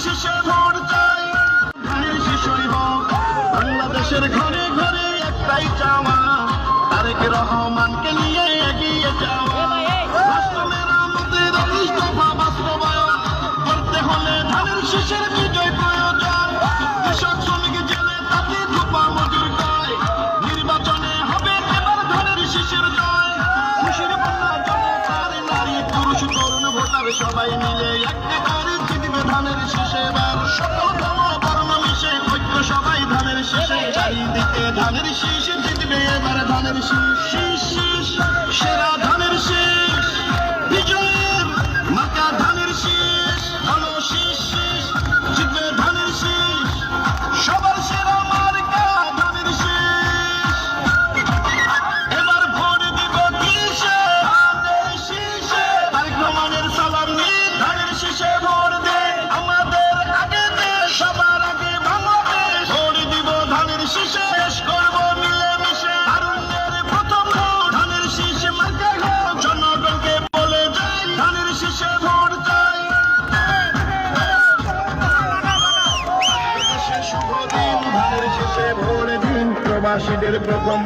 শীষে ভোট চাই, ধানের শীষই হোক বাংলাদেশের ঘরে ঘরে একটাই চাওয়া, তারেক রহমানকে নিয়ে এগিয়ে যাওয়া। রাষ্ট্র মেরামতের 19 দফা বাস্তবায়ন করতে হলে ধানের শীষের বিজয় প্রয়োজন। কৃষক শ্রমিক জেলে তাতে ধোপা মজুর কয়, নির্বাচনে হবে এবার ধানের শীষের জয়। খুশির বন্যা জনতার নারী পুরুষ তরুণ ভোটার সবাই মিলে একেবারে জিতবে ধানের শীষে এবার। সকল ধর্ম বর্ণ মিশে ঐক্য সবাই ধানের শীষে, চারিদিকে ধানের শীষ জিতবে এবার ধানের শীষ। শীষ শীষ সেরা ধানের শীষ, বিজয়ের মার্কা ধানের শীষ, হলো শীষ শীষ জিতবে ধানের শীষ, সবার সেরা মার্কা ধানের শীষ। এবার ভোট দিব কিসে? ধানের শীষে। তারেক রহমানের সালাম নিয়ে ধানের শীষে ভোট দে, আমাদের আগে দে, সবার আগে বাংলাদেশ। ভোট দিব ধানের শীষে, শেষ করবো মিলেমিশে। তারুণ্যের প্রথম ভোট ধানের শীষ মার্কা হোক, জনগণকে বলে যাই ধানের শীষে ভোট চাই। শুভ দিন, ধানের শীষে ভোট দিন, প্রবাসীদের প্রথম